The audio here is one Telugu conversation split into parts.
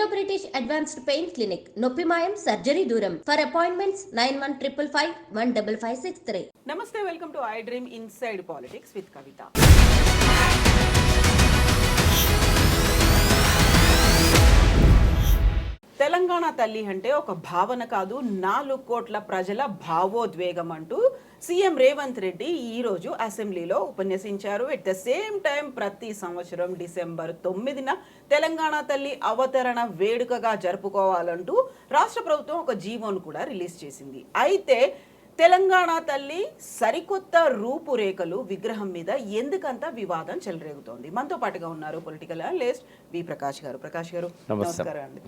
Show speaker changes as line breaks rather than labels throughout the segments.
Indo British advanced pain clinic నొప్పిమాయం సర్జరీ దూరం ఫర్ అపాయింట్మెంట్స్ 9155515563.
నమస్తే, welcome to I dream inside politics with Kavitha. Telangana తల్లి అంటే ఒక భావన కాదు, 4 కోట్ల ప్రజల భావోద్వేగం అంటూ సీఎం రేవంత్ రెడ్డి ఈరోజు అసెంబ్లీలో ఉపన్యసించారు. ఎట్ ద సేమ్ టైం ప్రతి సంవత్సరం డిసెంబర్ 9న తెలంగాణ తల్లి అవతరణ వేడుకగా జరుపుకోవాలంటూ రాష్ట్ర ప్రభుత్వం ఒక జీవోను కూడా రిలీజ్ చేసింది. అయితే తెలంగాణ తల్లి సరికొత్త రూపురేఖలు విగ్రహం మీద ఎందుకంత వివాదం చెలరేగుతోంది. మనతో పాటుగా ఉన్నారు పొలిటికల్ అనలిస్ట్ వి ప్రకాష్ గారు. ప్రకాష్ గారు నమస్కారం అండి.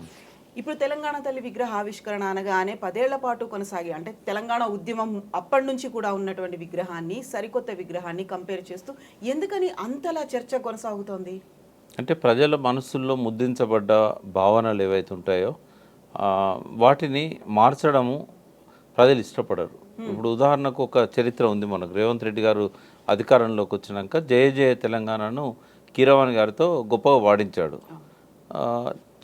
ఇప్పుడు తెలంగాణ తల్లి విగ్రహ ఆవిష్కరణ అనగానే 10 ఏళ్ల పాటు కొనసాగి, అంటే తెలంగాణ ఉద్యమం అప్పటి నుంచి కూడా ఉన్నటువంటి విగ్రహాన్ని సరికొత్త విగ్రహాన్ని కంపేర్ చేస్తూ ఎందుకని అంతలా చర్చ కొనసాగుతోంది?
అంటే ప్రజల మనసుల్లో ముద్రించబడ్డ భావనలు ఏవైతే ఉంటాయో వాటిని మార్చడము ప్రజలు ఇష్టపడరు. ఇప్పుడు ఉదాహరణకు ఒక చరిత్ర ఉంది మనకు. రేవంత్ రెడ్డి గారు అధికారంలోకి వచ్చినాక జయ జయ తెలంగాణను కీరవాణి గారితో గొప్పగా పాడించాడు.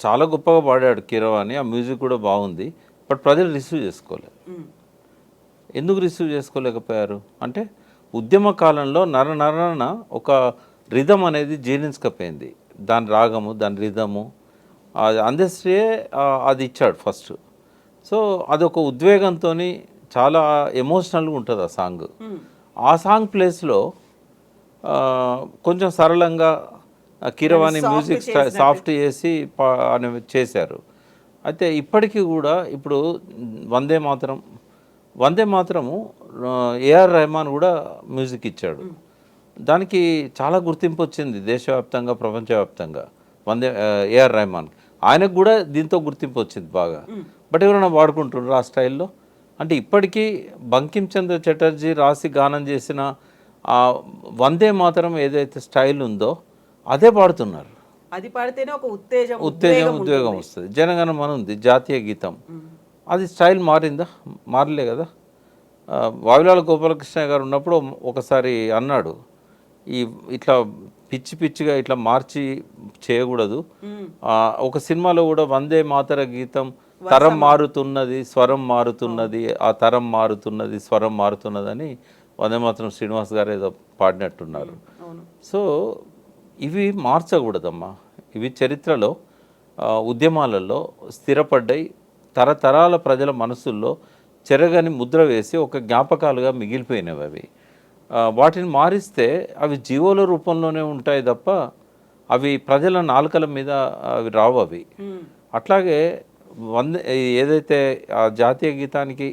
చాలా గొప్పగా పాడాడు కీరవాణి, ఆ మ్యూజిక్ కూడా బాగుంది. బట్ ప్రజలు రిసీవ్ చేసుకోలేదు. ఎందుకు రిసీవ్ చేసుకోలేకపోయారు అంటే ఉద్యమ కాలంలో నరనరన ఒక రిధం అనేది జీర్ణించకపోయింది. దాని రాగము, దాని రిధము అందశ్రీ అది ఇచ్చాడు ఫస్ట్. సో అదొక ఉద్వేగంతో చాలా ఎమోషనల్గా ఉంటుంది ఆ సాంగ్. ఆ సాంగ్ ప్లేస్లో కొంచెం సరళంగా కీరవాణి మ్యూజిక్ సాఫ్ట్ చేసి చేశారు. అయితే ఇప్పటికీ కూడా ఇప్పుడు వందే మాతరము ఏఆర్ రెహమాన్ కూడా మ్యూజిక్ ఇచ్చాడు. దానికి చాలా గుర్తింపు వచ్చింది దేశవ్యాప్తంగా, ప్రపంచవ్యాప్తంగా. ఏఆర్ రెహమాన్ ఆయనకు కూడా దీంతో గుర్తింపు వచ్చింది బాగా. బట్ ఎవరైనా వాడుకుంటున్నారు ఆ స్టైల్లో? అంటే ఇప్పటికీ బంకిం చంద్ర చటర్జీ రాసి గానం చేసిన ఆ వందే మాతరం ఏదైతే స్టైల్ ఉందో అదే పాడుతున్నారు.
అది పాడితేనే ఒక
ఉద్వేగం వస్తుంది. జనగణమన ఉంది, జాతీయ గీతం. అది స్టైల్ మారిందా? మారలే కదా. వావిలాల గోపాలకృష్ణ గారు ఉన్నప్పుడు ఒకసారి అన్నాడు, ఇట్లా పిచ్చిగా ఇట్లా మార్చి చేయకూడదు. ఒక సినిమాలో కూడా వందే మాతర గీతం తరం మారుతున్నది, స్వరం మారుతున్నది, ఆ తరం మారుతున్నది, స్వరం మారుతున్నది అని వందే మాతరం శ్రీనివాస్ గారు ఏదో పాడినట్టున్నారు. సో ఇవి మార్చకూడదమ్మా. ఇవి చరిత్రలో ఉద్యమాలలో స్థిరపడ్డాయి, తరతరాల ప్రజల మనసుల్లో చెరగని ముద్ర వేసి ఒక జ్ఞాపకాలుగా మిగిలిపోయినవి. అవి వాటిని మారిస్తే అవి జీవోల రూపంలోనే ఉంటాయి తప్ప అవి ప్రజల నాలుకల మీద అవి రావు. అవి అట్లాగే ఏదైతే ఆ జాతీయ గీతానికి,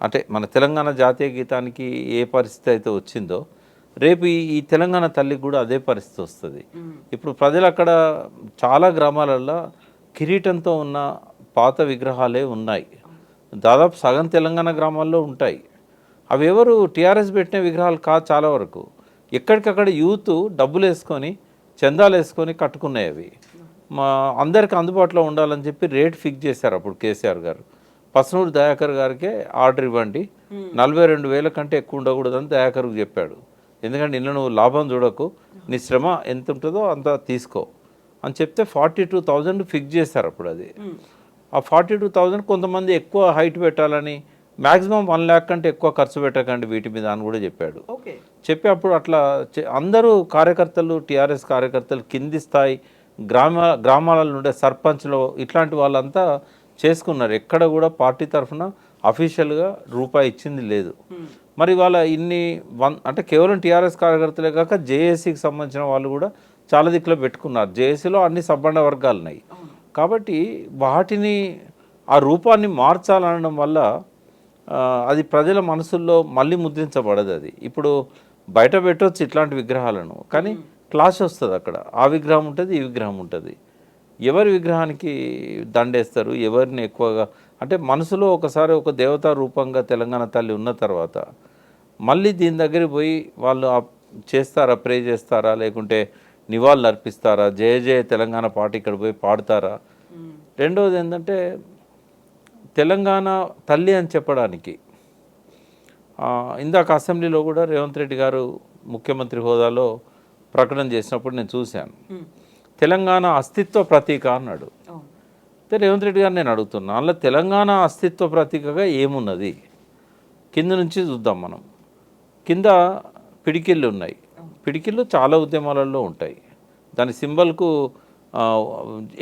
అంటే మన తెలంగాణ జాతీయ గీతానికి ఏ పరిస్థితి అయితే వచ్చిందో రేపు ఈ తెలంగాణ తల్లికి కూడా అదే పరిస్థితి వస్తుంది. ఇప్పుడు ప్రజలు అక్కడ చాలా గ్రామాలలో కిరీటంతో ఉన్న పాత విగ్రహాలే ఉన్నాయి. దాదాపు సగం తెలంగాణ గ్రామాల్లో ఉంటాయి. అవి ఎవరు టీఆర్ఎస్ పెట్టిన విగ్రహాలు కాదు. చాలా వరకు ఎక్కడికక్కడ యూత్ డబ్బులు వేసుకొని, చందాలు వేసుకొని కట్టుకున్నాయి. అవి అందరికి అందుబాటులో ఉండాలని చెప్పి రేట్ ఫిక్స్ చేశారు అప్పుడు కేసీఆర్ గారు. పసనూరు దయాకర్ గారికే ఆర్డర్ ఇవ్వండి, 42,000 కంటే ఎక్కువ ఉండకూడదని దయాకర్కు చెప్పాడు. ఎందుకంటే ఇంట్లో నువ్వు లాభం చూడకు, నీ శ్రమ ఎంత ఉంటుందో అంత తీసుకో అని చెప్తే 42,000 ఫిక్స్ చేశారు అప్పుడు. అది ఆ 42,000 కొంతమంది ఎక్కువ హైట్ పెట్టాలని, మ్యాక్సిమం 1 lakh కంటే ఎక్కువ ఖర్చు పెట్టకండి వీటి మీద అని కూడా చెప్పాడు. చెప్పి అప్పుడు అట్లా అందరూ కార్యకర్తలు, టీఆర్ఎస్ కార్యకర్తలు, కింది స్థాయి గ్రామాలలో ఉండే సర్పంచ్లు ఇట్లాంటి వాళ్ళంతా చేసుకున్నారు. ఎక్కడ కూడా పార్టీ తరఫున అఫీషియల్గా రూపాయి ఇచ్చింది లేదు. మరి వాళ్ళ అంటే కేవలం టీఆర్ఎస్ కార్యకర్తలే కాక జేఏసీకి సంబంధించిన వాళ్ళు కూడా చాలా దిక్కులో పెట్టుకున్నారు. జేఏసీలో అన్ని సబ్బండ వర్గాలు ఉన్నాయి కాబట్టి వాటిని ఆ రూపాన్ని మార్చాలనడం వల్ల అది ప్రజల మనసుల్లో మళ్ళీ ముద్రించబడదు. అది ఇప్పుడు బయట పెట్టవచ్చు ఇట్లాంటి విగ్రహాలను, కానీ క్లాష్ వస్తుంది అక్కడ. ఆ విగ్రహం ఉంటుంది, ఈ విగ్రహం ఉంటుంది. ఎవరి విగ్రహానికి దండేస్తారు, ఎవరిని ఎక్కువగా అంటే మనసులో ఒకసారి ఒక దేవతా రూపంగా తెలంగాణ తల్లి ఉన్న తర్వాత మళ్ళీ దీని దగ్గరికి పోయి వాళ్ళు చేస్తారా, ప్రే చేస్తారా, లేకుంటే నివాళులు అర్పిస్తారా, జయ జయ తెలంగాణ పాట ఇక్కడ పోయి పాడతారా? రెండవది ఏంటంటే తెలంగాణ తల్లి అని చెప్పడానికి ఇందాక అసెంబ్లీలో కూడా రేవంత్ రెడ్డి గారు ముఖ్యమంత్రి హోదాలో ప్రకటన చేసినప్పుడు నేను చూశాను. తెలంగాణ అస్తిత్వ ప్రతీక అన్నాడు. రేవంత్ రెడ్డి గారు నేను అడుగుతున్నా, అందులో తెలంగాణ అస్తిత్వ ప్రతీకగా ఏమున్నది? కింద నుంచి చూద్దాం మనం. కింద పిడికిళ్ళు ఉన్నాయి. పిడికిళ్ళు చాలా ఉద్యమాలలో ఉంటాయి. దాని సింబల్కు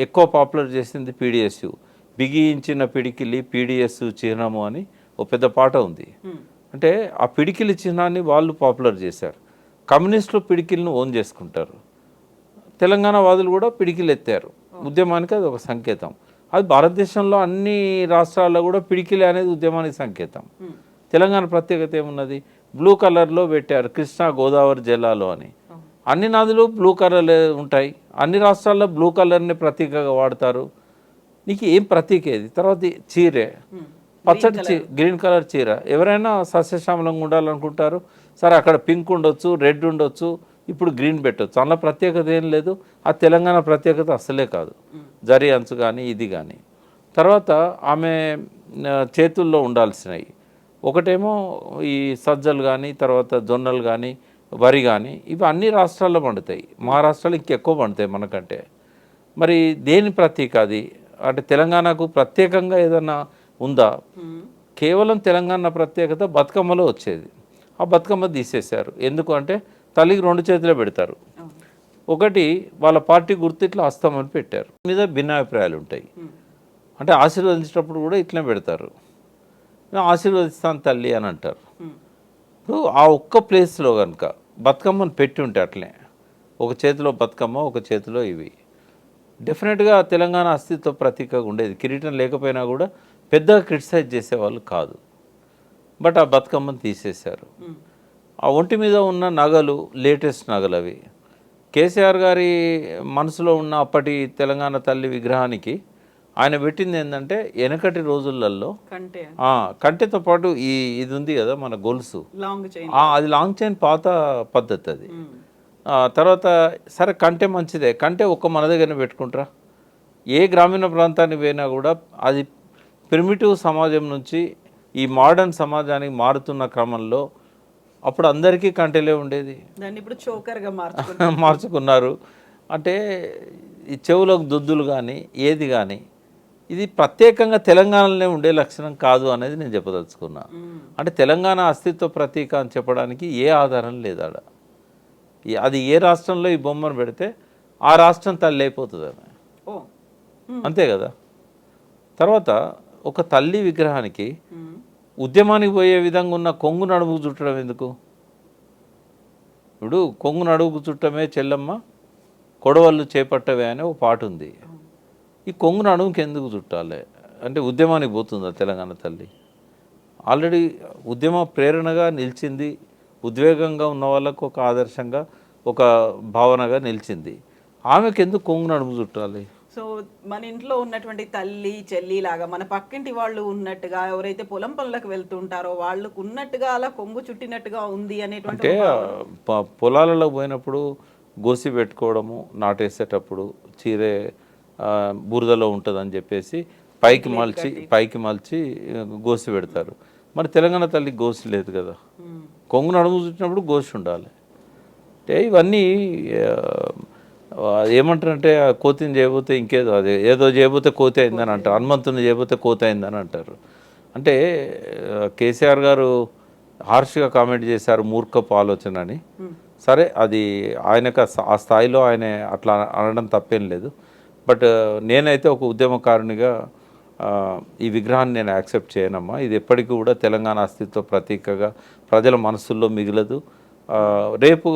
ఎక్కువ పాపులర్ చేసింది పీడిఎస్యు. బిగించిన పిడికిలి పీడిఎస్ చిహ్నము అని ఒక పెద్ద పాట ఉంది. అంటే ఆ పిడికిలి చిహ్నాన్ని వాళ్ళు పాపులర్ చేశారు. కమ్యూనిస్టులు పిడికిల్ని ఓన్ చేసుకుంటారు. తెలంగాణ వాదులు కూడా పిడికిలు ఎత్తారు. ఉద్యమానికి అది ఒక సంకేతం. అది భారతదేశంలో అన్ని రాష్ట్రాల్లో కూడా పిడికిలి అనేది ఉద్యమానికి సంకేతం. తెలంగాణ ప్రత్యేకత ఏమున్నది? బ్లూ కలర్లో పెట్టారు, కృష్ణా గోదావరి జిల్లాలో అని. అన్ని నదులు బ్లూ కలర్ ఉంటాయి. అన్ని రాష్ట్రాల్లో బ్లూ కలర్ని ప్రతీకగా వాడతారు. నీకు ఏం ప్రతీక ఏది? తర్వాత చీరే, పచ్చడి గ్రీన్ కలర్ చీర. ఎవరైనా సస్యశ్యామలంగా ఉండాలనుకుంటారు. సరే, అక్కడ పింక్ ఉండొచ్చు, రెడ్ ఉండొచ్చు, ఇప్పుడు గ్రీన్ పెట్టవచ్చు. అందులో ప్రత్యేకత ఏం లేదు. ఆ తెలంగాణ ప్రత్యేకత అసలే కాదు. జరీ అంచు కానీ ఇది కానీ. తర్వాత ఆమె చేతుల్లో ఉండాల్సినవి ఒకటేమో ఈ సజ్జలు కానీ, తర్వాత జొన్నలు కానీ, వరి కానీ, ఇవి అన్ని రాష్ట్రాల్లో పండుతాయి. మహారాష్ట్రలో ఇంకెక్కువ పండుతాయి మనకంటే. మరి దేని ప్రతీక అది? అంటే తెలంగాణకు ప్రత్యేకంగా ఏదన్నా ఉందా? కేవలం తెలంగాణ ప్రత్యేకత బతుకమ్మలో వచ్చేది. ఆ బతుకమ్మ తీసేశారు. ఎందుకు అంటే తల్లికి 2 చేతులే పెడతారు. ఒకటి వాళ్ళ పార్టీ గుర్తు ఇట్లా హస్తమని పెట్టారు. మీద భిన్నాభిప్రాయాలు ఉంటాయి. అంటే ఆశీర్వదించేటప్పుడు కూడా ఇట్లనే పెడతారు. ఆశీర్వదిస్తాను తల్లి అని అంటారు. ఇప్పుడు ఆ ఒక్క ప్లేస్లో కనుక బతుకమ్మను పెట్టి ఉంటే అట్లే, ఒక చేతిలో బతుకమ్మ, ఒక చేతిలో ఇవి, డెఫినెట్గా తెలంగాణ అస్తిత్వ ప్రతీకగా ఉండేది. కిరీటం లేకపోయినా కూడా పెద్దగా క్రిటిసైజ్ చేసేవాళ్ళు కాదు. బట్ ఆ బతుకమ్మను తీసేశారు. ఆ ఒంటి మీద ఉన్న నగలు లేటెస్ట్ నగలు అవి. కేసీఆర్ గారి మనసులో ఉన్న అప్పటి తెలంగాణ తల్లి విగ్రహానికి ఆయన పెట్టింది ఏంటంటే వెనకటి రోజులలో కంటెతో పాటు ఇది ఉంది కదా మన గొలుసు, అది లాంగ్ చైన్ పాత పద్ధతి అది. తర్వాత సరే కంటె మంచిదే, కంటె ఒక్క మన దగ్గరనే పెట్టుకుంటారా? ఏ గ్రామీణ ప్రాంతానికి పోయినా కూడా అది ప్రిమిటివ్ సమాజం నుంచి ఈ మోడర్న్ సమాజానికి మారుతున్న క్రమంలో అప్పుడు అందరికీ కంటెలే ఉండేది.
దాన్ని ఇప్పుడు చోకర్గా
మార్చుకున్నారు. అంటే ఈ చెవులకు దుద్దులు కానీ ఏది కానీ ఇది ప్రత్యేకంగా తెలంగాణలోనే ఉండే లక్షణం కాదు అనేది నేను చెప్పదలుచుకున్నా. అంటే తెలంగాణ అస్తిత్వ ప్రతీక అని చెప్పడానికి ఏ ఆధారం లేదాడ. అది ఏ రాష్ట్రంలో ఈ బొమ్మను పెడితే ఆ రాష్ట్రం తల్లి అయిపోతుంది ఆమె, అంతే కదా. తర్వాత ఒక తల్లి విగ్రహానికి ఉద్యమానికి పోయే విధంగా ఉన్న కొంగు నడుముకు చుట్టడం ఎందుకు? ఇప్పుడు కొంగు నడుముకు చుట్టమే చెల్లమ్మ కొడవళ్ళు చేపట్టవే అనే ఒక పాట ఉంది. ఈ కొంగు నడుముకి ఎందుకు చుట్టాలి? అంటే ఉద్యమానికి పోతుందా తెలంగాణ తల్లి? ఆల్రెడీ ఉద్యమ ప్రేరణగా నిలిచింది, ఉద్వేగంగా ఉన్న వాళ్ళకు ఒక ఆదర్శంగా, ఒక భావనగా నిలిచింది. ఆమెకు ఎందుకు కొంగు నడుము చుట్టాలి?
సో మన ఇంట్లో ఉన్నటువంటి తల్లి చెల్లి లాగా మన పక్కింటి వాళ్ళు ఉన్నట్టుగా, ఎవరైతే పొలం పనులకు వెళ్తుంటారో వాళ్ళకు ఉన్నట్టుగా అలా కొంగు చుట్టినట్టుగా ఉంది అనేటువంటి.
అంటే పొలాలలో పోయినప్పుడు గోసి పెట్టుకోవడము, నాటేసేటప్పుడు చీరే బురదలో ఉంటుందని చెప్పేసి పైకి మలిచి గోసి పెడతారు. మరి తెలంగాణ తల్లికి గోసి లేదు కదా. కొంగు నడుము చుట్టినప్పుడు గోసి ఉండాలి. అంటే ఇవన్నీ ఏమంటారంటే కోతిని చేయబోతే ఇంకేదో, అదే ఏదో చేయబోతే కోతి అయిందని అంటారు, హనుమంతుని చేయబోతే కోతి అయిందని అంటారు. అంటే కేసీఆర్ గారు హార్ష్గా కామెంట్ చేశారు, మూర్ఖపు ఆలోచన అని. సరే, అది ఆయనకు ఆ స్థాయిలో ఆయన అట్లా అనడం తప్పేం లేదు. బట్ నేనైతే ఒక ఉద్యమకారునిగా ఈ విగ్రహాన్ని నేను యాక్సెప్ట్ చేయనమ్మా. ఇది ఎప్పటికీ కూడా తెలంగాణ అస్తిత్వ ప్రతీకగా ప్రజల మనసుల్లో మిగలదు. రేపు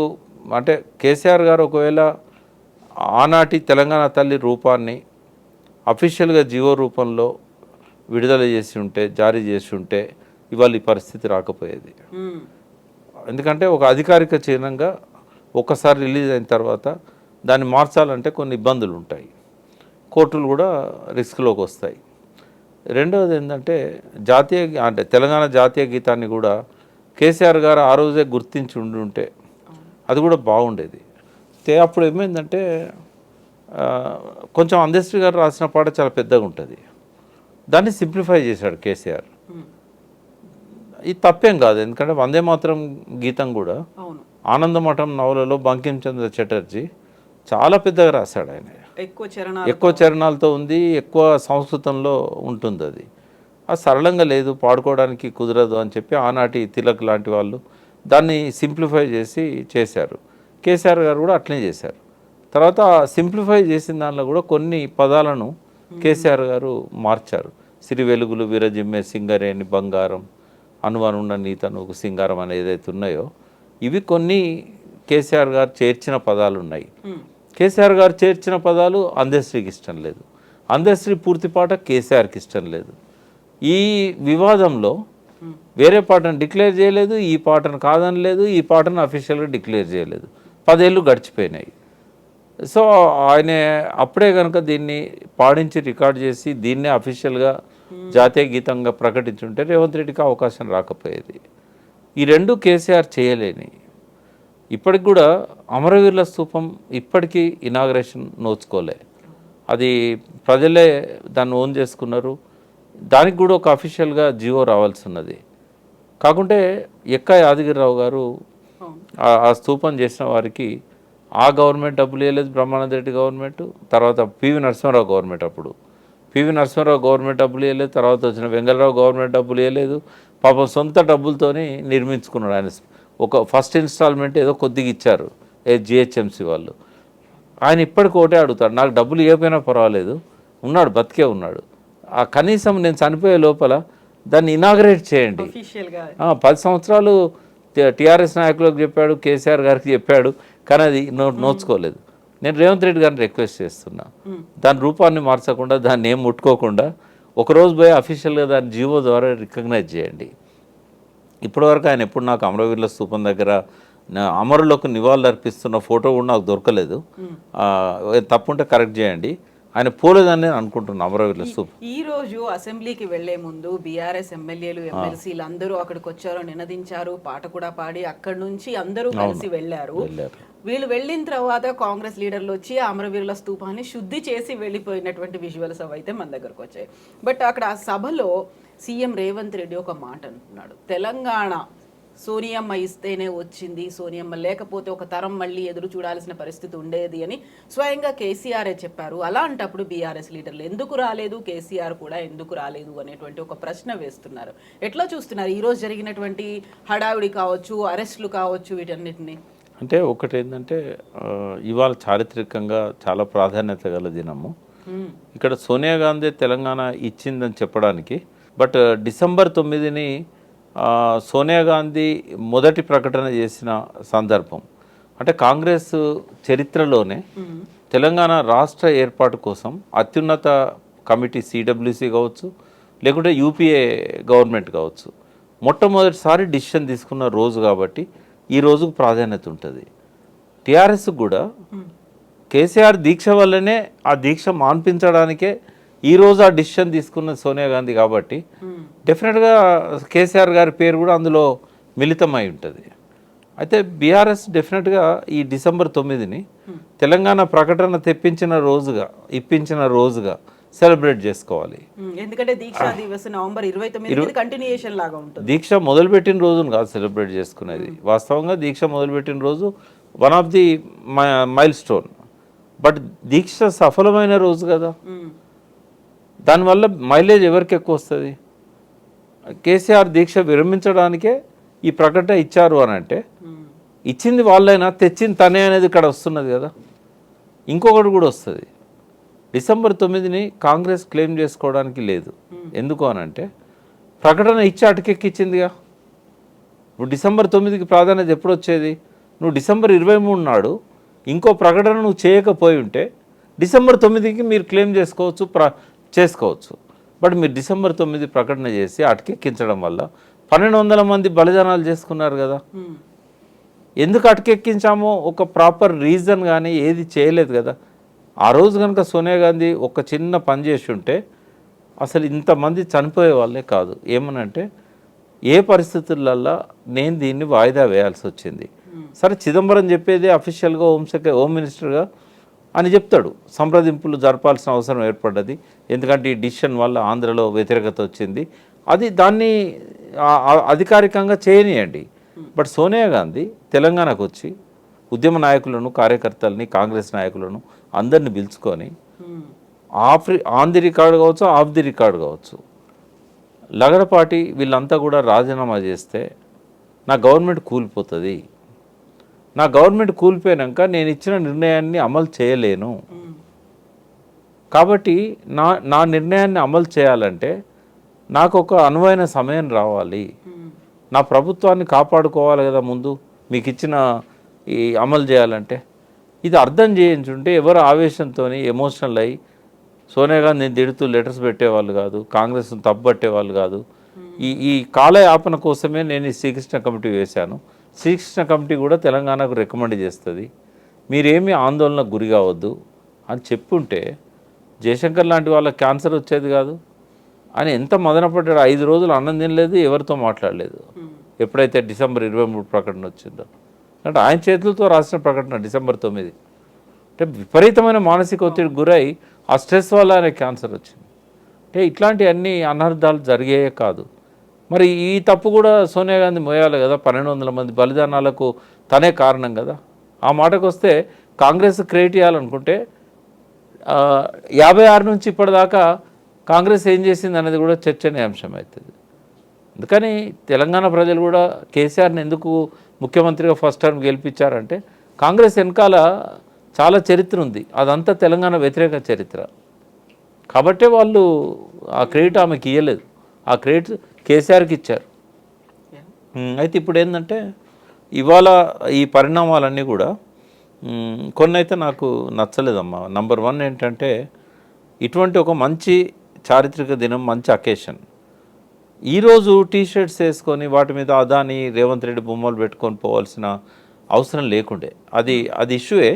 అంటే కేసీఆర్ గారు ఒకవేళ ఆనాటి తెలంగాణ తల్లి రూపాన్ని అఫీషియల్గా జీవో రూపంలో విడుదల చేసి ఉంటే, జారీ చేసి ఉంటే ఇవాళ ఈ పరిస్థితి రాకపోయేది. ఎందుకంటే ఒక అధికారిక చిహ్నంగా ఒక్కసారి రిలీజ్ అయిన తర్వాత దాన్ని మార్చాలంటే కొన్ని ఇబ్బందులు ఉంటాయి, కోర్టులు కూడా రిస్క్లోకి వస్తాయి. రెండవది ఏంటంటే అంటే తెలంగాణ జాతీయ గీతాన్ని కూడా కేసీఆర్ గారు ఆ రోజే గుర్తించి ఉంటే అది కూడా బాగుండేది. అప్పుడు ఏమైందంటే కొంచెం అందశ్రీ గారు రాసిన పాట చాలా పెద్దగా ఉంటుంది, దాన్ని సింప్లిఫై చేశాడు కేసీఆర్. ఇది తప్పేం కాదు, ఎందుకంటే వందే మాత్రం గీతం కూడా ఆనందమఠం నవలలో బంకించంద్ర చటర్జీ చాలా పెద్దగా రాశాడు ఆయన.
ఎక్కువ
చరణాలతో ఉంది, ఎక్కువ సంస్కృతంలో ఉంటుంది. అది సరళంగా లేదు, పాడుకోవడానికి కుదరదు అని చెప్పి ఆనాటి తిలక్ లాంటి వాళ్ళు దాన్ని సింప్లిఫై చేసి చేశారు. కేసీఆర్ గారు కూడా అట్లనే చేశారు. తర్వాత సింప్లిఫై చేసిన దానిలో కూడా కొన్ని పదాలను కేసీఆర్ గారు మార్చారు. సిరి వెలుగులు విరజిమ్మే సింగరేణి బంగారం అనువనున్న నీతను సింగారం అనేది ఏదైతే ఉన్నాయో ఇవి కొన్ని కేసీఆర్ గారు చేర్చిన పదాలు ఉన్నాయి. కేసీఆర్ గారు చేర్చిన పదాలు అందశ్రీకి ఇష్టం లేదు, అందశ్రీ పూర్తి పాట కేసీఆర్కి ఇష్టం లేదు. ఈ వివాదంలో వేరే పాటను డిక్లేర్ చేయలేదు, ఈ పాటను కాదనలేదు, ఈ పాటను అఫీషియల్గా డిక్లేర్ చేయలేదు. 10 ఏళ్ళు గడిచిపోయినాయి. సో ఆయన అప్పుడే కనుక దీన్ని పాడించి రికార్డ్ చేసి దీన్నే అఫీషియల్గా జాతీయ గీతంగా ప్రకటించుంటే రేవంత్ రెడ్డికి అవకాశం రాకపోయేది. ఈ రెండు కేసీఆర్ చేయలేని. ఇప్పటికి కూడా అమరవీరుల స్తూపం ఇప్పటికీ ఇనాగ్రేషన్ నోచుకోలే, అది ప్రజలే దాన్ని ఓన్ చేసుకున్నారు. దానికి కూడా ఒక అఫీషియల్గా జీవో రావాల్సి ఉన్నది. కాకుంటే ఎక్కా యాదగిరిరావు గారు ఆ స్తూపం చేసిన వారికి ఆ గవర్నమెంట్ డబ్బులు ఇవ్వలేదు, బ్రహ్మానంద రెడ్డి గవర్నమెంట్, తర్వాత పివి నరసింహారావు గవర్నమెంట్. అప్పుడు పివి నరసింహారావు గవర్నమెంట్ డబ్బులు ఇవ్వలేదు, తర్వాత వచ్చిన వెంగళరావు గవర్నమెంట్ డబ్బులు ఇవ్వలేదు. పాపం సొంత డబ్బులతోని నిర్మించుకున్నాడు ఆయన. ఒక ఫస్ట్ ఇన్స్టాల్మెంట్ ఏదో కొద్దిగా ఇచ్చారు జిహెచ్ఎంసీ వాళ్ళు. ఆయన ఇప్పటికి ఒకటే అడుగుతాడు, నాకు డబ్బులు ఇవ్వకపోయినా పర్వాలేదు, ఉన్నాడు, బతికే ఉన్నాడు, ఆ కనీసం నేను చనిపోయే లోపల దాన్ని ఇనాగ్రేట్ చేయండి. 10 సంవత్సరాలు టీఆర్ఎస్ నాయకులకు చెప్పాడు, కేసీఆర్ గారికి చెప్పాడు, కానీ అది నోచుకోలేదు. నేను రేవంత్ రెడ్డి గారిని రిక్వెస్ట్ చేస్తున్నా, దాని రూపాన్ని మార్చకుండా, దాన్ని ఏం ముట్టుకోకుండా ఒకరోజు పోయి అఫీషియల్గా దాన్ని జీవో ద్వారా రికగ్నైజ్ చేయండి. ఇప్పటివరకు ఆయన ఎప్పుడు నాకు అమరవీరుల స్తూపం దగ్గర అమరులకు నివాళులు అర్పిస్తున్న ఫోటో కూడా నాకు దొరకలేదు. తప్పుంటే కరెక్ట్ చేయండి. ఆయన పోలేదని నేను అనుకుంటున్నాను అమరవీరుల స్తూపం.
ఈ రోజు అసెంబ్లీకి వెళ్లే ముందు బీఆర్ఎస్ ఎమ్మెల్యేలు ఎమ్మెల్సీలు అందరూ అక్కడికి వచ్చారు, నినదించారు, పాట కూడా పాడి అక్కడి నుంచి అందరూ కలిసి వెళ్ళారు. వీళ్ళు వెళ్ళిన తర్వాత కాంగ్రెస్ లీడర్లు వచ్చి అమరవీరుల స్తూపాన్ని శుద్ధి చేసి వెళ్ళిపోయినటువంటి విజువల్స్ అవైతే మన దగ్గరకు వచ్చాయి. బట్ అక్కడ ఆ సభలో సీఎం రేవంత్ రెడ్డి ఒక మాట అంటున్నాడు, తెలంగాణ సోనియమ్మ ఇస్తేనే వచ్చింది, సోనియమ్మ లేకపోతే ఒక తరం మళ్ళీ ఎదురు చూడాల్సిన పరిస్థితి ఉండేది అని స్వయంగా కేసీఆరే చెప్పారు. అలాంటప్పుడు బీఆర్ఎస్ లీడర్లు ఎందుకు రాలేదు, కేసీఆర్ కూడా ఎందుకు రాలేదు అనేటువంటి ఒక ప్రశ్న వేస్తున్నారు. ఎట్లా చూస్తున్నారు ఈరోజు జరిగినటువంటి హడావిడి కావచ్చు, అరెస్టులు కావచ్చు, వీటన్నిటిని?
అంటే ఒకటి ఏంటంటే ఇవాళ చారిత్రకంగా చాలా ప్రాధాన్యత గల దినము. ఇక్కడ సోనియా గాంధీ తెలంగాణ ఇచ్చిందని చెప్పడానికి, బట్ డిసెంబర్ 9ని సోనియా గాంధీ మొదటి ప్రకటన చేసిన సందర్భం. అంటే కాంగ్రెస్ చరిత్రలోనే తెలంగాణ రాష్ట్ర ఏర్పాటు కోసం అత్యున్నత కమిటీ సిడబ్ల్యూసి కావచ్చు, లేకుంటే యూపీఏ గవర్నమెంట్ కావచ్చు, మొట్టమొదటిసారి డిసిషన్ తీసుకున్న రోజు కాబట్టి ఈ రోజుకు ప్రాధాన్యత ఉంటుంది. టీఆర్ఎస్ కూడా కేసీఆర్ దీక్ష వల్లనే ఆ దీక్ష మాన్పించడానికే ఈరోజు ఆ డిసిషన్ తీసుకున్న సోనియా గాంధీ కాబట్టి డెఫినెట్గా కేసీఆర్ గారి పేరు కూడా అందులో మిళితమై ఉంటుంది. అయితే బీఆర్ఎస్ డెఫినెట్గా ఈ డిసెంబర్ 9ని తెలంగాణ ప్రకటన ఇప్పించిన రోజుగా సెలబ్రేట్ చేసుకోవాలి.
ఎందుకంటే దీక్షా దివస్ నవంబర్ 29 కంటిన్యూయేషన్ లాగా ఉంటుంది.
దీక్ష మొదలుపెట్టిన రోజును కాదు సెలబ్రేట్ చేసుకునేది. వాస్తవంగా దీక్ష మొదలుపెట్టిన రోజు one of the milestone, but దీక్ష సఫలమైన రోజు కదా. దానివల్ల మైలేజ్ ఎవరికి ఎక్కువ వస్తుంది? కేసీఆర్ దీక్ష విరమించడానికే ఈ ప్రకటన ఇచ్చారు అని అంటే ఇచ్చింది వాళ్ళైనా తెచ్చింది తనే అనేది ఇక్కడ వస్తున్నది కదా. ఇంకొకటి కూడా వస్తుంది, డిసెంబర్ 9ని కాంగ్రెస్ క్లెయిమ్ చేసుకోవడానికి లేదు. ఎందుకు అనంటే ప్రకటన ఇచ్చి అటకెక్కిచ్చిందిగా. ఇప్పుడు డిసెంబర్ 9కి ప్రాధాన్యత ఎప్పుడు వచ్చేది? నువ్వు డిసెంబర్ 23 నాడు ఇంకో ప్రకటన నువ్వు చేయకపోయి ఉంటే డిసెంబర్ 9కి మీరు క్లెయిమ్ చేసుకోవచ్చు. బట్ మీరు డిసెంబర్ 9 ప్రకటన చేసి అటకెక్కించడం వల్ల 1200 మంది బలిదానాలు చేసుకున్నారు కదా. ఎందుకు అటకెక్కించామో ఒక ప్రాపర్ రీజన్ కానీ ఏది చేయలేదు కదా. ఆ రోజు కనుక సోనియా గాంధీ ఒక చిన్న పని చేసి ఉంటే అసలు ఇంతమంది చనిపోయే వాళ్ళే కాదు. ఏమనంటే ఏ పరిస్థితులల్లో నేను దీన్ని వాయిదా వేయాల్సి వచ్చింది. సరే చిదంబరం చెప్పేది అఫీషియల్గా హోమ్ మినిస్టర్గా అని చెప్తాడు, సంప్రదింపులు జరపాల్సిన అవసరం ఏర్పడ్డది, ఎందుకంటే ఈ డిసిషన్ వల్ల ఆంధ్రలో వ్యతిరేకత వచ్చింది, అది దాన్ని అధికారికంగా చేయనియండి. బట్ సోనియా గాంధీ తెలంగాణకు వచ్చి ఉద్యమ నాయకులను, కార్యకర్తలని, కాంగ్రెస్ నాయకులను అందరిని పిలుచుకొని ఆన్ ది రికార్డు కావచ్చు, ఆఫ్ ది రికార్డు కావచ్చు, లగడపాటి వీళ్ళంతా కూడా రాజీనామా చేస్తే నా గవర్నమెంట్ కూలిపోతుంది, నా గవర్నమెంట్ కూలిపోయాక నేను ఇచ్చిన నిర్ణయాన్ని అమలు చేయలేను, కాబట్టి నా నిర్ణయాన్ని అమలు చేయాలంటే నాకు ఒక అనువైన సమయం రావాలి, నా ప్రభుత్వాన్ని కాపాడుకోవాలి కదా ముందు మీకు ఇచ్చిన ఈ అమలు చేయాలంటే. ఇది అర్థం చేయించుంటే ఎవరు ఆవేశంతో ఎమోషనల్ అయ్యి సోనియా గాంధీని తిడుతూ లెటర్స్ పెట్టేవాళ్ళు కాదు, కాంగ్రెస్ను తప్పుపట్టేవాళ్ళు కాదు. ఈ కాలయాపన కోసమే నేను ఈ శ్రీకృష్ణ కమిటీ వేశాను. శ్రీకృష్ణ కమిటీ కూడా తెలంగాణకు రికమెండ్ చేస్తుంది, మీరేమీ ఆందోళనకు గురి కావద్దు అని చెప్పుంటే జయశంకర్ లాంటి వాళ్ళకి క్యాన్సర్ వచ్చేది కాదు. అని ఎంత మదనపడ్డాడు, 5 రోజులు అన్నం తినలేదు, ఎవరితో మాట్లాడలేదు. ఎప్పుడైతే డిసెంబర్ 23 ప్రకటన వచ్చిందో, అంటే ఆయన చేతులతో రాసిన ప్రకటన డిసెంబర్ 9. అంటే విపరీతమైన మానసిక ఒత్తిడికి గురై ఆ స్ట్రెస్ వల్ల ఆయన క్యాన్సర్ వచ్చింది. అంటే ఇట్లాంటివన్నీ అనర్థాలు జరిగాయే కాదు. మరి ఈ తప్పు కూడా సోనియా గాంధీ మోయాలి కదా, 1200 మంది బలిదానాలకు తనే కారణం కదా. ఆ మాటకు వస్తే కాంగ్రెస్ క్రియేట్ చేయాలనుకుంటే 56 నుంచి ఇప్పటిదాకా కాంగ్రెస్ ఏం చేసింది అనేది కూడా చర్చనీయాంశం అవుతుంది. అందుకని తెలంగాణ ప్రజలు కూడా కేసీఆర్ని ఎందుకు ముఖ్యమంత్రిగా ఫస్ట్ టర్మ్ గెలిపించారంటే కాంగ్రెస్ వెనకాల చాలా చరిత్ర ఉంది, అదంతా తెలంగాణ వ్యతిరేక చరిత్ర కాబట్టే వాళ్ళు ఆ క్రెడిట్ ఆమెకి ఇవ్వలేదు, ఆ క్రెడిట్ కేసీఆర్కి ఇచ్చారు. అయితే ఇప్పుడు ఏంటంటే ఇవాళ ఈ పరిణామాలన్నీ కూడా కొన్ని అయితే నాకు నచ్చలేదమ్మా. నంబర్ 1 ఏంటంటే ఇటువంటి ఒక మంచి చారిత్రక దినం, మంచి అకేషన్, ఈరోజు టీషర్ట్స్ వేసుకొని వాటి మీద అదాని రేవంత్ రెడ్డి బొమ్మలు పెట్టుకొని పోవాల్సిన అవసరం లేకుండే. అది ఇష్యూయే.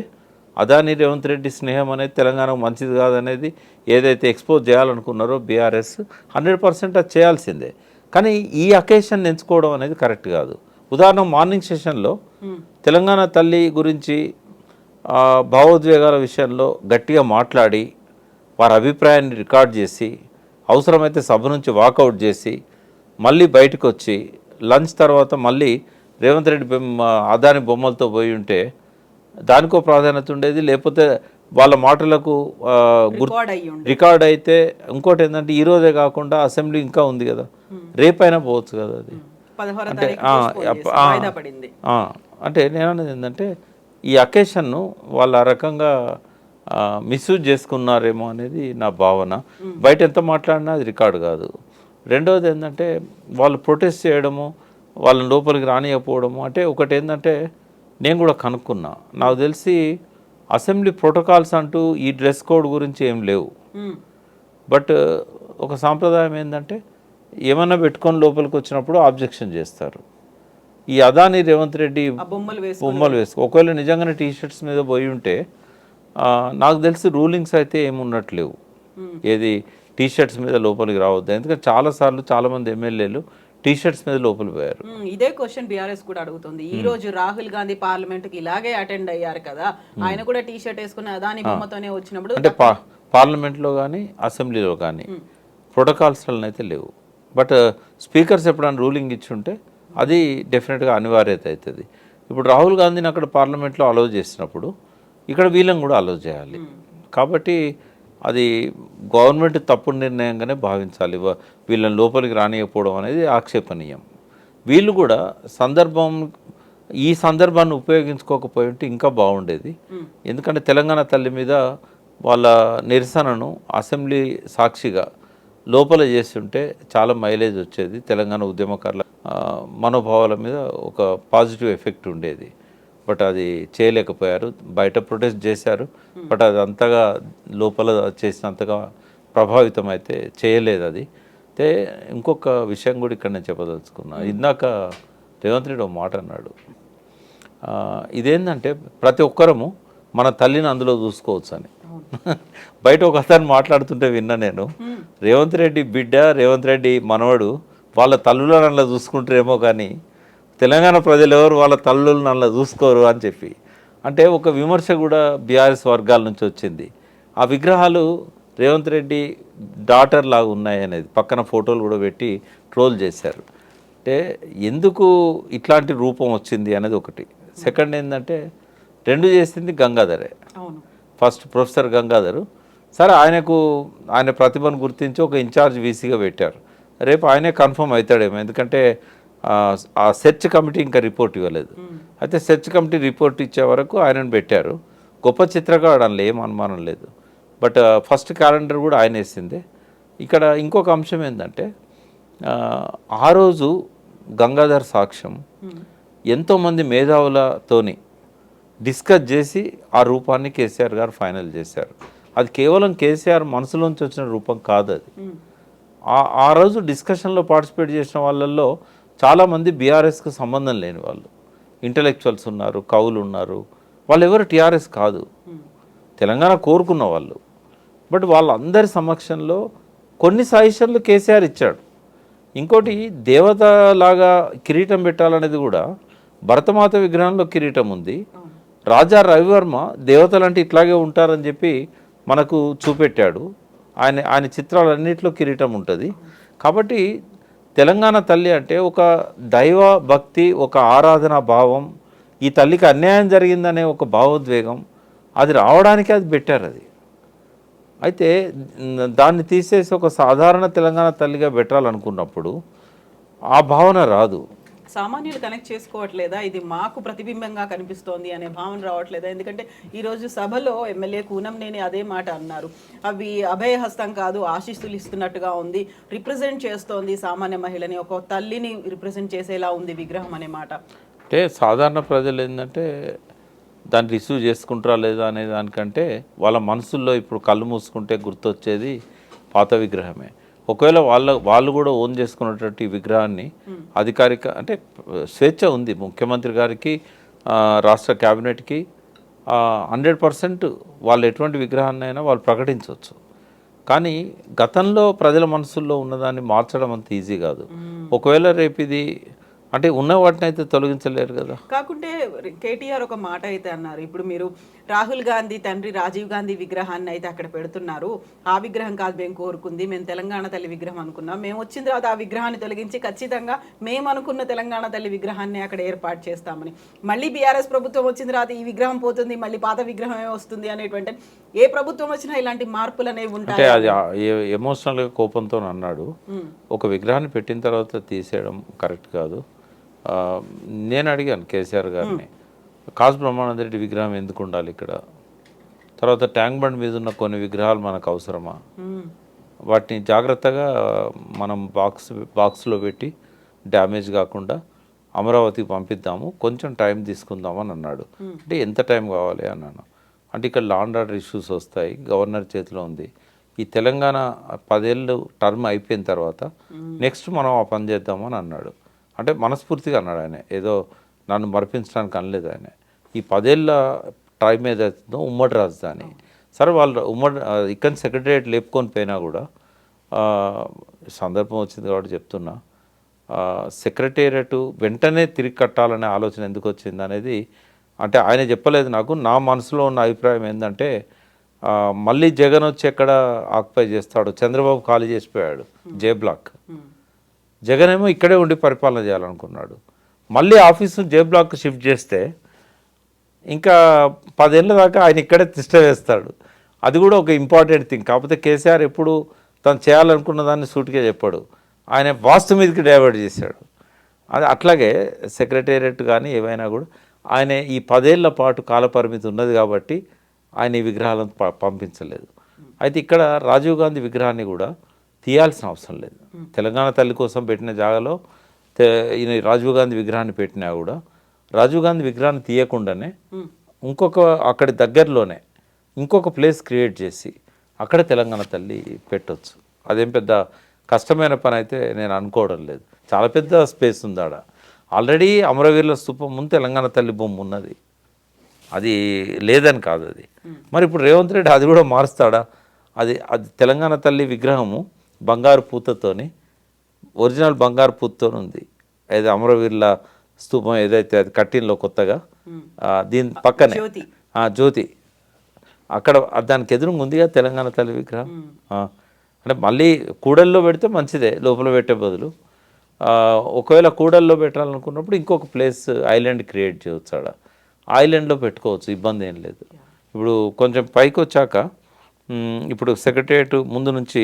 అదాని రేవంత్ రెడ్డి స్నేహం అనేది తెలంగాణకు మంచిది కాదనేది ఏదైతే ఎక్స్పోజ్ చేయాలనుకున్నారో బీఆర్ఎస్ 100% అది చేయాల్సిందే. కానీ ఈ అకేషన్ ఎంచుకోవడం అనేది కరెక్ట్ కాదు. ఉదాహరణ మార్నింగ్ సెషన్లో తెలంగాణ తల్లి గురించి భావోద్వేగాల విషయంలో గట్టిగా మాట్లాడి వారి అభిప్రాయాన్ని రికార్డ్ చేసి అవసరమైతే సభ నుంచి వాకౌట్ చేసి మళ్ళీ బయటకు వచ్చి లంచ్ తర్వాత మళ్ళీ రేవంత్ రెడ్డి అదాని బొమ్మలతో పోయి ఉంటే దానికో ప్రాధాన్యత ఉండేది. లేకపోతే వాళ్ళ మాటలకు రికార్డ్ అయితే ఇంకోటి ఏంటంటే ఈరోజే కాకుండా అసెంబ్లీ ఇంకా ఉంది కదా, రేపైనా పోవచ్చు కదా. అది అంటే నేను అనేది ఏంటంటే ఈ అకేషన్ను వాళ్ళు ఆ రకంగా మిస్యూజ్ చేసుకున్నారేమో అనేది నా భావన. బయట ఎంత మాట్లాడినా అది రికార్డు కాదు. రెండవది ఏంటంటే వాళ్ళు ప్రొటెస్ట్ చేయడము, వాళ్ళని లోపలికి రానియకపోవడము. అంటే ఒకటి ఏంటంటే నేను కూడా కనుక్కున్నా, నాకు తెలిసి అసెంబ్లీ ప్రోటోకాల్స్ అంటూ ఈ డ్రెస్ కోడ్ గురించి ఏం లేవు. బట్ ఒక సాంప్రదాయం ఏంటంటే ఏమన్నా పెట్టుకొని లోపలికి వచ్చినప్పుడు ఆబ్జెక్షన్ చేస్తారు. ఈ అదాని రేవంత్ రెడ్డి బొమ్మలు వేసుకో, ఒకవేళ నిజంగానే టీషర్ట్స్ మీద పోయి ఉంటే నాకు తెలిసి రూలింగ్స్ అయితే ఏమున్నట్లేవు, ఏది టీషర్ట్స్ మీద లోపలికి రావద్దు. ఎందుకంటే చాలాసార్లు చాలామంది ఎమ్మెల్యేలు టీషర్ట్స్ మీద లోపలి పోయారు.
ఇదే క్వశ్చన్ బీఆర్ఎస్ కూడా అడుగుతుంది. ఈ రోజు రాహుల్ గాంధీ పార్లమెంట్ కి ఇలాగే అటెండ్ అయ్యారు కదా, ఆయన కూడా టీషర్ట్ వేసుకుని అదాని బొమ్మతోనే వచ్చినప్పుడు
అంటే పార్లమెంట్లో కానీ అసెంబ్లీలో కానీ ప్రోటోకాల్స్ అయితే లేవు. బట్ స్పీకర్స్ ఎప్పుడైనా రూలింగ్ ఇచ్చుంటే అది డెఫినెట్గా అనివార్యత అవుతుంది. ఇప్పుడు రాహుల్ గాంధీని అక్కడ పార్లమెంట్లో అలౌ చేసినప్పుడు ఇక్కడ వీళ్ళని కూడా అలౌ చేయాలి. కాబట్టి అది గవర్నమెంట్ తప్పుడు నిర్ణయంగానే భావించాలి. వీళ్ళని లోపలికి రానియకపోవడం అనేది ఆక్షేపణీయం. వీళ్ళు కూడా ఈ సందర్భాన్ని ఉపయోగించుకోకపోయి ఉంటే ఇంకా బాగుండేది. ఎందుకంటే తెలంగాణ తల్లి మీద వాళ్ళ నిరసనను అసెంబ్లీ సాక్షిగా లోపల చేస్తుంటే చాలా మైలేజ్ వచ్చేది, తెలంగాణ ఉద్యమకారుల మనోభావాల మీద ఒక పాజిటివ్ ఎఫెక్ట్ ఉండేది. బట్ అది చేయలేకపోయారు. బయట ప్రొటెస్ట్ చేశారు, బట్ అది అంతగా లోపల చేసినంతగా ప్రభావితం అయితే చేయలేదు. అది అయితే ఇంకొక విషయం కూడా ఇక్కడ నేను చెప్పదలుచుకున్నా. ఇందాక రేవంత్ రెడ్డి ఒక మాట అన్నాడు, ఇదేంటంటే ప్రతి ఒక్కరము మన తల్లిని అందులో చూసుకోవచ్చు అని. బయట ఒక అతను మాట్లాడుతుంటే విన్నా నేను, రేవంత్ రెడ్డి బిడ్డ, రేవంత్ రెడ్డి మనవడు వాళ్ళ తల్లులను అందులో చూసుకుంటారేమో కానీ తెలంగాణ ప్రజలు ఎవరు వాళ్ళ తల్లులను అందులో చూసుకోరు అని చెప్పి. అంటే ఒక విమర్శ కూడా బీఆర్ఎస్ వర్గాల నుంచి వచ్చింది. ఆ విగ్రహాలు రేవంత్ రెడ్డి డాటర్ లాగా ఉన్నాయి అనేది పక్కన ఫోటోలు కూడా పెట్టి ట్రోల్ చేశారు. అంటే ఎందుకు ఇట్లాంటి రూపం వచ్చింది అనేది ఒకటి. సెకండ్ ఏంటంటే రెండు చేసింది గంగాధరే.
అవును.
First professor Gangadhar. సరే, ఆయన ప్రతిభను గుర్తించి ఒక ఇన్ఛార్జ్ వీసీగా పెట్టారు. రేపు ఆయనే కన్ఫర్మ్ అవుతాడేమో, ఎందుకంటే ఆ సెర్చ్ కమిటీ ఇంకా రిపోర్ట్ ఇవ్వలేదు. అయితే సెర్చ్ కమిటీ రిపోర్ట్ ఇచ్చే వరకు ఆయనను పెట్టారు. గొప్ప చిత్రకారుడు, అందులో ఏం అనుమానం లేదు. బట్ ఫస్ట్ క్యాలెండర్ కూడా ఆయన వేసిందే. ఇక్కడ ఇంకొక అంశం ఏంటంటే, ఆ రోజు గంగాధర్ సాక్ష్యం ఎంతోమంది మేధావులతోని డిస్కస్ చేసి ఆ రూపాన్ని కేసీఆర్ గారు ఫైనల్ చేశారు. అది కేవలం కేసీఆర్ మనసులోంచి వచ్చిన రూపం కాదు అది. ఆ రోజు డిస్కషన్లో పార్టిసిపేట్ చేసిన వాళ్ళల్లో చాలామంది బీఆర్ఎస్కి సంబంధం లేని వాళ్ళు, ఇంటలెక్చువల్స్ ఉన్నారు, కవులు ఉన్నారు. వాళ్ళు ఎవరు టీఆర్ఎస్ కాదు, తెలంగాణ కోరుకున్న వాళ్ళు. బట్ వాళ్ళందరి సమక్షంలో కొన్ని సజెషన్లు కేసీఆర్ ఇచ్చాడు. ఇంకోటి, దేవతలాగా కిరీటం పెట్టాలనేది కూడా భరతమాత విగ్రహంలో కిరీటం ఉంది. రాజా రవివర్మ దేవతలంటే ఇట్లాగే ఉంటారని చెప్పి మనకు చూపెట్టాడు. ఆయన చిత్రాలన్నింటిలో కిరీటం ఉంటుంది. కాబట్టి తెలంగాణ తల్లి అంటే ఒక దైవ భక్తి, ఒక ఆరాధనా భావం, ఈ తల్లికి అన్యాయం జరిగిందనే ఒక భావోద్వేగం, అది రావడానికి అది పెట్టారు. అది అయితే దాన్ని తీసేసి ఒక సాధారణ తెలంగాణ తల్లిగా పెట్టాలనుకున్నప్పుడు ఆ భావన రాదు.
సామాన్యులు కనెక్ట్ చేసుకోవట్లేదా, ఇది మాకు ప్రతిబింబంగా కనిపిస్తోంది అనే భావన రావట్లేదా? ఎందుకంటే ఈరోజు సభలో ఎమ్మెల్యే కూనంనేని అదే మాట అన్నారు. అవి అభయహస్తం కాదు, ఆశీస్సులు ఇస్తున్నట్టుగా ఉంది, రిప్రజెంట్ చేస్తోంది సామాన్య మహిళని, ఒక తల్లిని రిప్రజెంట్ చేసేలా ఉంది విగ్రహం అనే మాట.
అంటే సాధారణ ప్రజలు ఏంటంటే దాన్ని రిసీవ్ చేసుకుంటారా లేదా అనే దానికంటే వాళ్ళ మనసుల్లో ఇప్పుడు కళ్ళు మూసుకుంటే గుర్తొచ్చేది పాత విగ్రహమే. ఒకవేళ వాళ్ళు కూడా ఓన్ చేసుకున్నటువంటి విగ్రహాన్ని అధికారిక అంటే స్వేచ్ఛ ఉంది ముఖ్యమంత్రి గారికి, రాష్ట్ర క్యాబినెట్కి 100% వాళ్ళు ఎటువంటి విగ్రహాన్ని అయినా వాళ్ళు ప్రకటించవచ్చు. కానీ గతంలో ప్రజల మనసుల్లో ఉన్నదాన్ని మార్చడం అంత ఈజీ కాదు. ఒకవేళ రేపు ఇది అంటే ఉన్న వాటిని అయితే తొలగించలేరు కదా.
కాకుంటే కేటీఆర్ ఒక మాట అయితే అన్నారు, ఇప్పుడు మీరు రాహుల్ గాంధీ తండ్రి రాజీవ్ గాంధీ విగ్రహాన్ని అయితే అక్కడ పెడుతున్నారు, ఆ విగ్రహం కాదు మేము కోరుకుంది, మేము తెలంగాణ తల్లి విగ్రహం అనుకున్నాం, మేము వచ్చిన తర్వాత ఆ విగ్రహాన్ని తొలగించి ఖచ్చితంగా మేము అనుకున్న తెలంగాణ తల్లి విగ్రహాన్ని అక్కడ ఏర్పాటు చేస్తామని. మళ్ళీ బీఆర్ఎస్ ప్రభుత్వం వచ్చిన తర్వాత ఈ విగ్రహం పోతుంది, మళ్ళీ పాత విగ్రహమే వస్తుంది అనేటువంటి, ఏ ప్రభుత్వం వచ్చినా ఇలాంటి మార్పులు అనేవి ఉంటాయి.
అంటే అది ఎమోషనల్గా కోపంతో అన్నాడు. ఒక విగ్రహాన్ని పెట్టిన తర్వాత తీసేయడం కరెక్ట్ కాదు. నేను అడిగాను కేసీఆర్ గారిని, కాసు బ్రహ్మానంద రెడ్డి విగ్రహం ఎందుకు ఉండాలి ఇక్కడ, తర్వాత ట్యాంక్ బండ్ మీద ఉన్న కొన్ని విగ్రహాలు మనకు అవసరమా, వాటిని జాగ్రత్తగా మనం బాక్స్లో పెట్టి డ్యామేజ్ కాకుండా అమరావతికి పంపిద్దాము, కొంచెం టైం తీసుకుందామని అన్నాడు. అంటే ఎంత టైం కావాలి అన్నాను. అంటే ఇక్కడ లా అండ్ ఆర్డర్ ఇష్యూస్ వస్తాయి, గవర్నర్ చేతిలో ఉంది, ఈ తెలంగాణ 10 ఏళ్ళు టర్మ్ అయిపోయిన తర్వాత నెక్స్ట్ మనం ఆ పని చేద్దామని అన్నాడు. అంటే మనస్ఫూర్తిగా అన్నాడు ఆయన, ఏదో నన్ను మరిపించడానికి అనలేదు ఆయన. ఈ 10 ఏళ్ళ టైం ఏదైతుందో ఉమ్మడి రాజధాని, సరే వాళ్ళు ఇక్కడ సెక్రటరియట్ లేపుకొని పోయినా కూడా సందర్భం వచ్చింది కాబట్టి చెప్తున్నా, సెక్రటేరియట్ వెంటనే తిరిగి కట్టాలనే ఆలోచన ఎందుకు వచ్చింది అనేది అంటే ఆయన చెప్పలేదు నాకు. నా మనసులో ఉన్న అభిప్రాయం ఏంటంటే, మళ్ళీ జగన్ వచ్చి ఎక్కడ ఆక్యుపై చేస్తాడు, చంద్రబాబు ఖాళీ చేసిపోయాడు జే బ్లాక్, జగన్ ఏమో ఇక్కడే ఉండి పరిపాలన చేయాలనుకున్నాడు. మళ్ళీ ఆఫీసు జే బ్లాక్ షిఫ్ట్ చేస్తే ఇంకా 10 ఏళ్ళ దాకా ఆయన ఇక్కడే తిష్ట వేస్తాడు. అది కూడా ఒక ఇంపార్టెంట్ థింగ్. కాకపోతే కేసీఆర్ ఎప్పుడు తను చేయాలనుకున్న దాన్ని సూటిగా చెప్పాడు, ఆయన వాస్తు మీదకి డైవర్ట్ చేశాడు. అది అట్లాగే సెక్రటేరియట్ కానీ ఏవైనా కూడా ఆయన ఈ 10 ఏళ్ల పాటు కాలపరిమితి ఉన్నది కాబట్టి ఆయన ఈ విగ్రహాలను పంపించలేదు. అయితే ఇక్కడ రాజీవ్ గాంధీ విగ్రహాన్ని కూడా తీయాల్సిన అవసరం లేదు. తెలంగాణ తల్లి కోసం పెట్టిన జాగాలో ఈయన రాజీవ్ గాంధీ విగ్రహాన్ని పెట్టినా కూడా రాజీవ్ గాంధీ విగ్రహాన్ని తీయకుండానే ఇంకొక అక్కడి దగ్గరలోనే ఇంకొక ప్లేస్ క్రియేట్ చేసి అక్కడ తెలంగాణ తల్లి పెట్టవచ్చు. అదేం పెద్ద కష్టమైన పని అయితే నేను అనుకోవడం లేదు. చాలా పెద్ద స్పేస్ ఉంది ఆడ. ఆల్రెడీ అమరవీరుల స్తూపం ముందు తెలంగాణ తల్లి బొమ్మ ఉన్నది, అది లేదని కాదు అది. మరి ఇప్పుడు రేవంత్ రెడ్డి అది కూడా మారుస్తాడా? అది తెలంగాణ తల్లి విగ్రహము బంగారు పూతతోని, ఒరిజినల్ బంగారు పూతతో ఉంది. ఏదో అమరవీరుల స్తూపం ఏదైతే అది కట్టిన్లో కొత్తగా దీని పక్కనే జ్యోతి అక్కడ దానికి ఎదురుగా ఉందిగా తెలంగాణ తల్లి విగ్రహం. అంటే మళ్ళీ కూడల్లో పెడితే మంచిదే, లోపల పెట్టే బదులు. ఒకవేళ కూడల్లో పెట్టాలనుకున్నప్పుడు ఇంకొక ప్లేస్ ఐలాండ్ క్రియేట్ చేయవచ్చు ఆడ. ఐలాండ్లో పెట్టుకోవచ్చు, ఇబ్బంది ఏం లేదు. ఇప్పుడు కొంచెం పైకి వచ్చాక ఇప్పుడు సెక్రటరియట్ ముందు నుంచి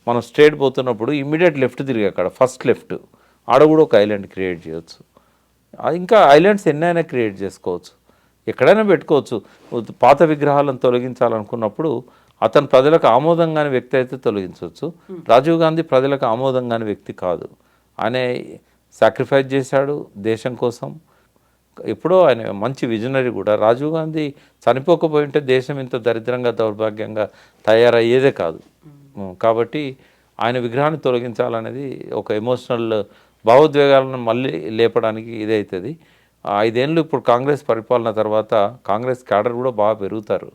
మనం స్ట్రేట్ పోతున్నప్పుడు ఇమ్మీడియట్ లెఫ్ట్ తిరిగి అక్కడ ఫస్ట్ లెఫ్ట్ ఆడ కూడా ఒక ఐలాండ్ క్రియేట్ చేయొచ్చు. ఇంకా ఐలాండ్స్ ఎన్నైనా క్రియేట్ చేసుకోవచ్చు, ఎక్కడైనా పెట్టుకోవచ్చు. పాత విగ్రహాలను తొలగించాలనుకున్నప్పుడు అతను ప్రజలకు ఆమోదం కాని వ్యక్తి అయితే తొలగించవచ్చు. రాజీవ్ గాంధీ ప్రజలకు ఆమోదం కాని వ్యక్తి కాదు. ఆయన సాక్రిఫైస్ చేశాడు దేశం కోసం. ఎప్పుడో ఆయన మంచి విజనరీ కూడా. రాజీవ్ గాంధీ చనిపోకపోయి ఉంటే దేశం ఇంత దరిద్రంగా దౌర్భాగ్యంగా తయారయ్యేదే కాదు. కాబట్టి ఆయన విగ్రహాన్ని తొలగించాలనేది ఒక ఎమోషనల్ భావోద్వేగాలను మళ్ళీ లేపడానికి ఇదవుతుంది. 5 ఏళ్ళు ఇప్పుడు కాంగ్రెస్ పరిపాలన తర్వాత కాంగ్రెస్ క్యాడర్ కూడా బాగా పెరుగుతారు,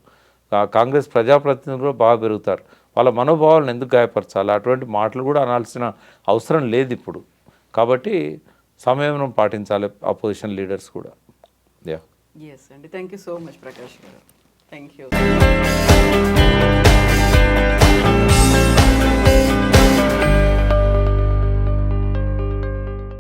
కాంగ్రెస్ ప్రజాప్రతినిధులు కూడా బాగా పెరుగుతారు. వాళ్ళ మనోభావాలను ఎందుకు గాయపరచాలి? అటువంటి మాటలు కూడా అనాల్సిన అవసరం లేదు ఇప్పుడు. కాబట్టి సంయమనం పాటించాలి అపోజిషన్ లీడర్స్ కూడా.
ఎస్ అండి, thank you so much Prakash గారు. Thank you.